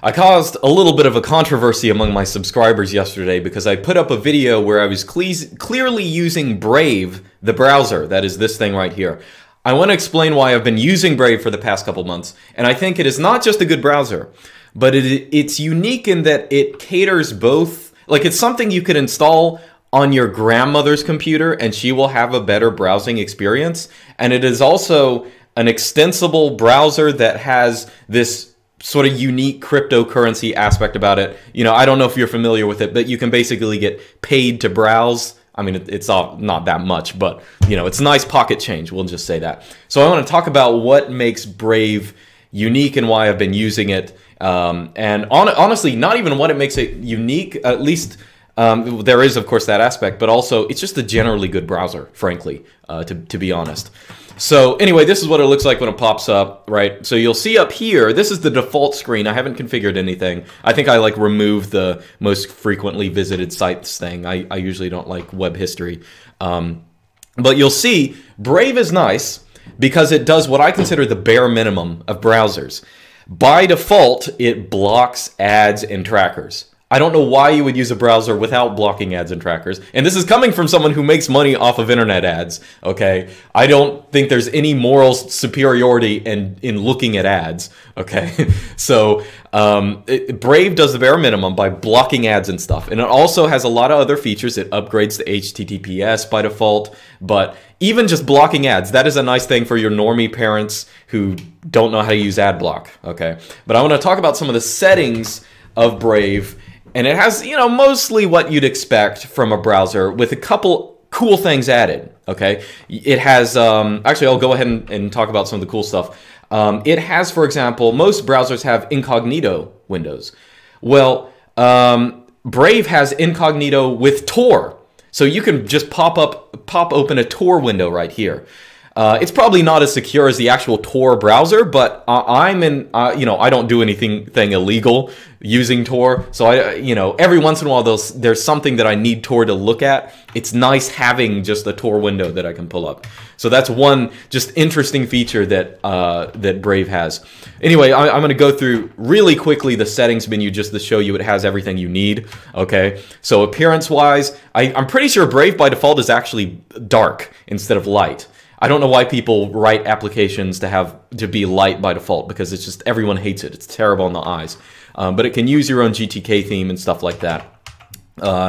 I caused a little bit of a controversy among my subscribers yesterday because I put up a video where I was clearly using Brave, the browser. That is this thing right here. I want to explain why I've been using Brave for the past couple months, and I think it is not just a good browser, but it's unique in that it caters both, like it's something you could install on your grandmother's computer and she will have a better browsing experience, and it is also an extensible browser that has this sort of unique cryptocurrency aspect about it. You know, I don't know if you're familiar with it, but you can basically get paid to browse. I mean, it's all not that much, but you know, it's nice pocket change. We'll just say that. So I want to talk about what makes Brave unique and why I've been using it. And honestly, not even what it makes it unique, at least there is, of course, that aspect, but also it's just a generally good browser, frankly, to be honest. So anyway, this is what it looks like when it pops up, right? So you'll see up here, this is the default screen. I haven't configured anything. I think I like remove the most frequently visited sites thing. I usually don't like web history. But you'll see Brave is nice because it does what I consider the bare minimum of browsers. By default, it blocks ads and trackers. I don't know why you would use a browser without blocking ads and trackers. And this is coming from someone who makes money off of internet ads, okay? I don't think there's any moral superiority in looking at ads, okay? So Brave does the bare minimum by blocking ads and stuff. And it also has a lot of other features. It upgrades to HTTPS by default. But even just blocking ads, that is a nice thing for your normie parents who don't know how to use ad block, okay? But I want to talk about some of the settings of Brave. And it has, you know, mostly what you'd expect from a browser with a couple cool things added, okay? It has, actually, I'll go ahead and talk about some of the cool stuff. It has, for example, most browsers have incognito windows. Well, Brave has incognito with Tor. So you can just pop open a Tor window right here. It's probably not as secure as the actual Tor browser, but you know, I don't do anything illegal using Tor. So you know, every once in a while there's something that I need Tor to look at. It's nice having just a Tor window that I can pull up. So that's one just interesting feature that that Brave has. Anyway, I'm going to go through really quickly the settings menu just to show you it has everything you need. Okay, so appearance-wise, I'm pretty sure Brave by default is actually dark instead of light. I don't know why people write applications to be light by default, because it's just everyone hates it. It's terrible on the eyes. But it can use your own GTK theme and stuff like that.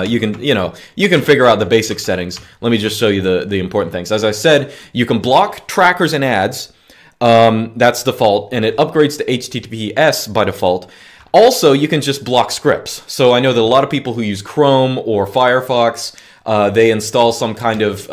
You can figure out the basic settings. Let me just show you the important things. As I said, you can block trackers and ads. That's default, and it upgrades to HTTPS by default. Also, you can just block scripts. So I know that a lot of people who use Chrome or Firefox, they install some kind of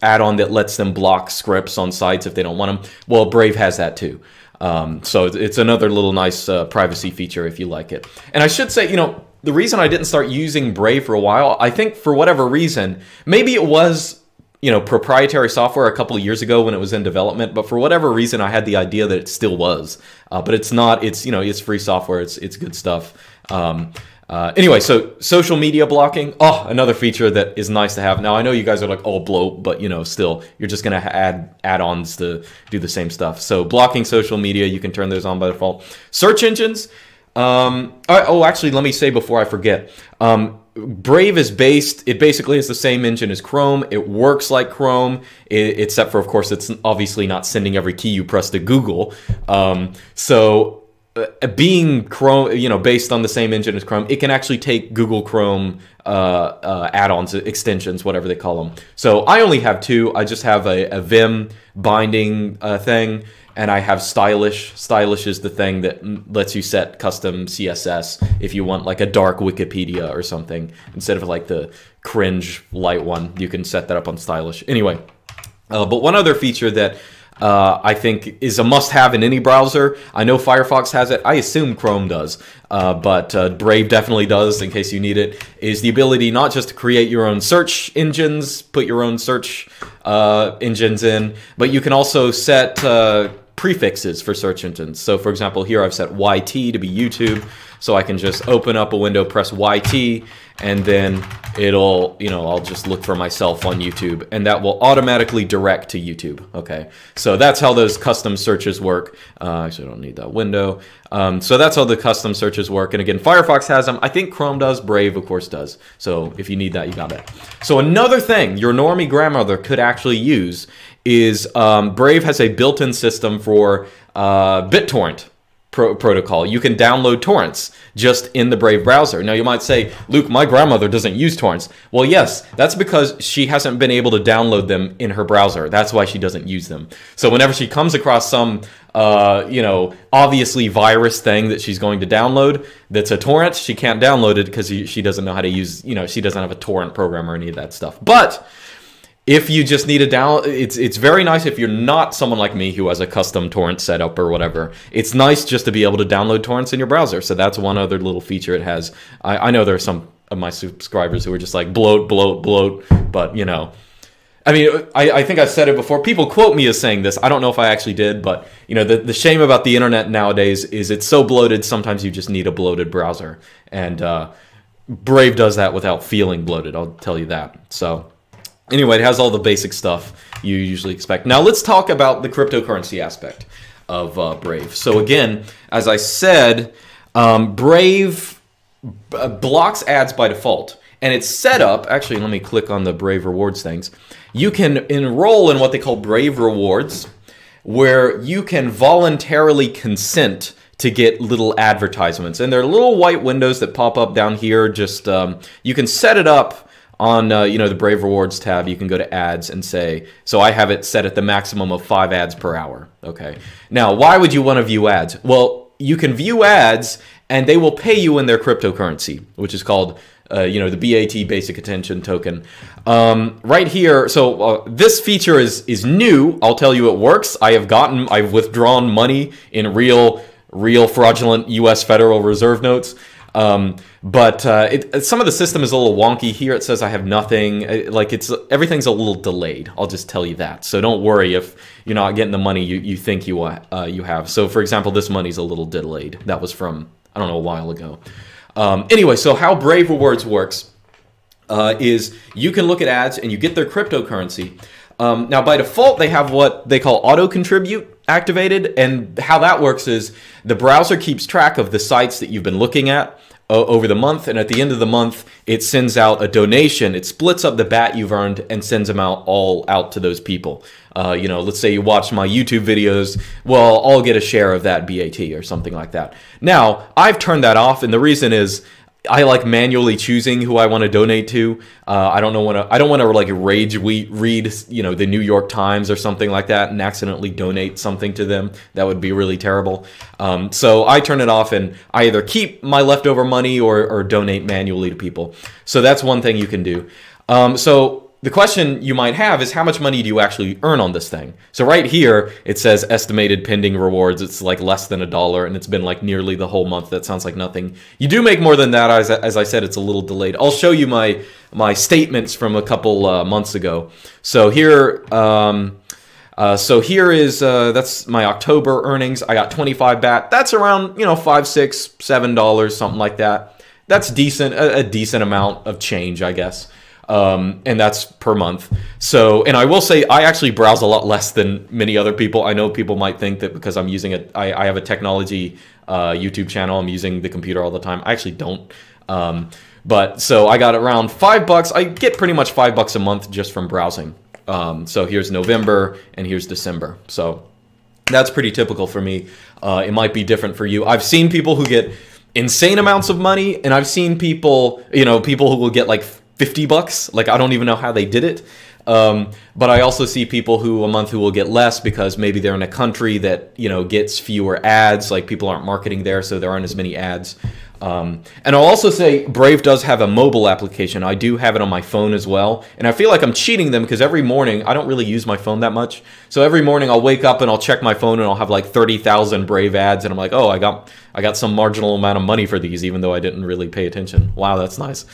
add-on that lets them block scripts on sites if they don't want them. Well, Brave has that too. So it's another little nice privacy feature if you like it. And I should say, you know, the reason I didn't start using Brave for a while, I think for whatever reason, maybe it was, you know, proprietary software a couple of years ago when it was in development, but for whatever reason I had the idea that it still was. But it's not. It's, you know, it's free software. It's good stuff. Anyway, so social media blocking, another feature that is nice to have. Now, I know you guys are like, oh, bloat, but, you know, still, you're just going to add add-ons to do the same stuff. So blocking social media, you can turn those on by default. Search engines. Actually, let me say before I forget, Brave is it basically is the same engine as Chrome. It works like Chrome, except for, of course, it's obviously not sending every key you press to Google. Being Chrome, you know, based on the same engine as Chrome, it can actually take Google Chrome add-ons, extensions, whatever they call them. So I only have two. I just have a Vim binding thing, and I have Stylish. Stylish is the thing that lets you set custom CSS if you want like a dark Wikipedia or something. Instead of like the cringe light one, you can set that up on Stylish. Anyway, but one other feature that I think is a must-have in any browser. I know Firefox has it. I assume Chrome does, but Brave definitely does in case you need it, is the ability not just to create your own search engines, put your own search engines in, but you can also set prefixes for search engines. So for example, here I've set YT to be YouTube. So I can just open up a window, press YT, and then it'll, I'll just look for myself on YouTube, and that will automatically direct to YouTube. Okay, so that's how those custom searches work. Actually, I don't need that window. So that's how the custom searches work. And again, Firefox has them. I think Chrome does. Brave, of course, does. So if you need that, you got it. So another thing your normie grandmother could actually use is Brave has a built-in system for BitTorrent protocol. You can download torrents just in the Brave browser. Now you might say, Luke, my grandmother doesn't use torrents. Well, yes, that's because she hasn't been able to download them in her browser. That's why she doesn't use them. So whenever she comes across some, obviously virus thing that she's going to download that's a torrent, she can't download it because she doesn't know how to use, she doesn't have a torrent program or any of that stuff. But if you just need a it's very nice if you're not someone like me who has a custom torrent setup or whatever. It's nice just to be able to download torrents in your browser. So that's one other little feature it has. I know there are some of my subscribers who are just like bloat, but I mean, I think I've said it before. People quote me as saying this. I don't know if I actually did, but the shame about the internet nowadays is it's so bloated. Sometimes you just need a bloated browser, and Brave does that without feeling bloated. I'll tell you that. So anyway, it has all the basic stuff you usually expect. Now let's talk about the cryptocurrency aspect of Brave. So again, as I said, Brave blocks ads by default. And it's set up, actually, let me click on the Brave Rewards things. You can enroll in what they call Brave Rewards, where you can voluntarily consent to get little advertisements. And they're little white windows that pop up down here. Just you can set it up on the Brave Rewards tab. You can go to ads and say, so I have it set at the maximum of 5 ads per hour. Okay. Now, why would you want to view ads? Well, you can view ads and they will pay you in their cryptocurrency, which is called the BAT, Basic Attention Token. Right here, so this feature is new. I'll tell you it works. I've withdrawn money in real fraudulent U.S. Federal Reserve notes. But some of the system is a little wonky. Here it says I have nothing. Everything's a little delayed. I'll just tell you that. So don't worry if you're not getting the money you think you have. So for example, this money's a little delayed. That was from, I don't know, a while ago. Anyway, so how Brave Rewards works is you can look at ads and you get their cryptocurrency. Now, by default, they have what they call auto contribute activated. And how that works is the browser keeps track of the sites that you've been looking at over the month. And at the end of the month, it sends out a donation. It splits up the BAT you've earned and sends them all out to those people. Let's say you watch my YouTube videos. Well, I'll get a share of that BAT or something like that. Now, I've turned that off. And the reason is I like manually choosing who I want to donate to. I don't want to like read the New York Times or something like that and accidentally donate something to them. That would be really terrible. So I turn it off and I either keep my leftover money or donate manually to people. So that's one thing you can do. So the question you might have is how much money do you actually earn on this thing? So right here, it says estimated pending rewards. It's like less than $1 and it's been like nearly the whole month. That sounds like nothing. You do make more than that. As I said, it's a little delayed. I'll show you my statements from a couple months ago. So here, that's my October earnings. I got 25 BAT. That's around, $5, $6, $7, something like that. That's decent, a decent amount of change, I guess. And that's per month. So, and I will say I actually browse a lot less than many other people. I know people might think that because I'm using it, I have a technology YouTube channel, I'm using the computer all the time. I actually don't. But so I got around $5. I get pretty much $5 a month just from browsing. So here's November and here's December. So that's pretty typical for me. It might be different for you. I've seen people who get insane amounts of money, and I've seen people, people who will get like $50. Like, I don't even know how they did it. But I also see people who will get less because maybe they're in a country that, gets fewer ads. Like, people aren't marketing there, so there aren't as many ads. And I'll also say Brave does have a mobile application. I do have it on my phone as well. And I feel like I'm cheating them because every morning, I don't really use my phone that much. So every morning I'll wake up and I'll check my phone and I'll have like 30,000 Brave ads. And I'm like, oh, I got some marginal amount of money for these, even though I didn't really pay attention. Wow, that's nice.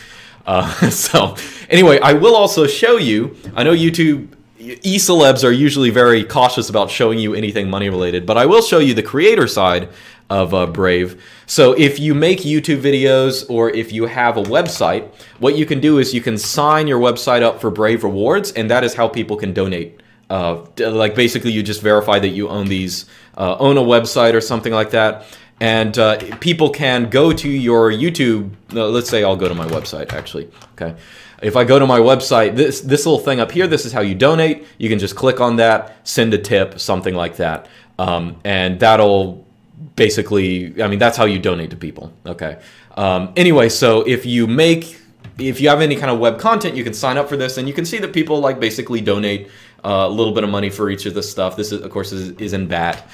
So anyway, I will also show you, I know YouTube e-celebs are usually very cautious about showing you anything money related, but I will show you the creator side of Brave. So if you make YouTube videos or if you have a website, what you can do is you can sign your website up for Brave rewards, and that is how people can donate. Like basically you just verify that you own these, own a website or something like that. And people can go to your YouTube. Let's say I'll go to my website actually. Okay. If I go to my website, this little thing up here, this is how you donate. You can just click on that, send a tip, something like that. And that'll basically, I mean, that's how you donate to people. Okay. Anyway, so if you have any kind of web content, you can sign up for this, and you can see that people like basically donate a little bit of money for each of this stuff. This is, of course, is in BAT.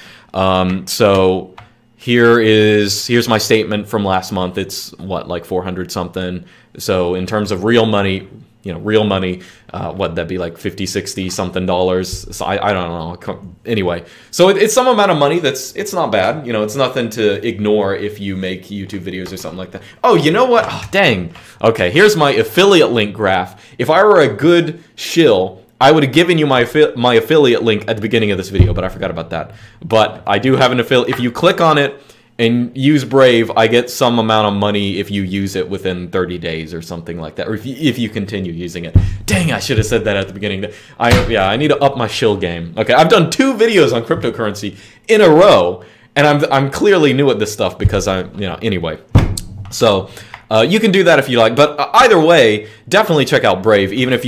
So here's my statement from last month. It's what, like 400 something. So in terms of real money, real money, what'd that be, like 50, 60 something dollars? So I don't know. Anyway, so it's some amount of money it's not bad. It's nothing to ignore if you make YouTube videos or something like that. Oh, you know what? Oh, dang. Okay, here's my affiliate link graph. If I were a good shill, I would have given you my affiliate link at the beginning of this video, but I forgot about that. But I do have an affiliate. If you click on it and use Brave, I get some amount of money if you use it within 30 days or something like that, or if you continue using it. Dang, I should have said that at the beginning. I need to up my shill game. Okay, I've done 2 videos on cryptocurrency in a row, and I'm clearly new at this stuff because anyway. So you can do that if you like, but either way, definitely check out Brave. Even if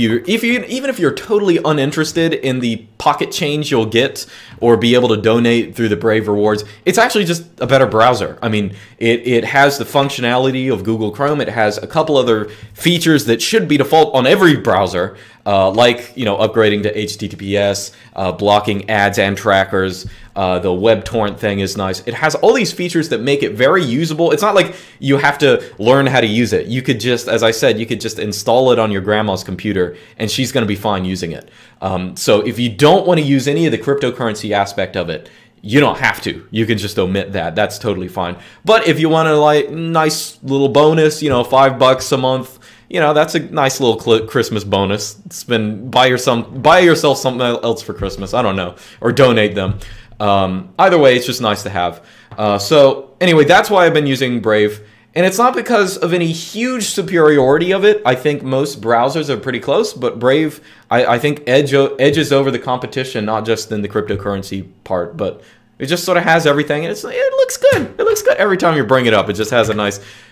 you're totally uninterested in the pocket change you'll get or be able to donate through the Brave rewards, it's actually just a better browser. I mean, it has the functionality of Google Chrome. It has a couple other features that should be default on every browser, like upgrading to HTTPS, blocking ads and trackers. The web torrent thing is nice. It has all these features that make it very usable. It's not like you have to learn how to use it. You could just, as I said, you could just install it on your grandma's computer and she's going to be fine using it. So if you don't want to use any of the cryptocurrency aspect of it, you don't have to. You can just omit that. That's totally fine. But if you want a nice little bonus, $5 a month, that's a nice little Christmas bonus. Buy yourself something else for Christmas. I don't know, or donate them. Either way, it's just nice to have. So anyway, that's why I've been using Brave. And it's not because of any huge superiority of it. I think most browsers are pretty close, but Brave, I think, edges over the competition, not just in the cryptocurrency part, but it just sort of has everything. And it looks good. It looks good every time you bring it up. It just has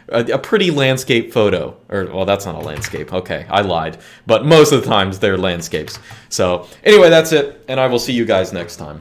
a pretty landscape photo. Well, that's not a landscape. Okay, I lied. But most of the times, they're landscapes. So anyway, that's it. And I will see you guys next time.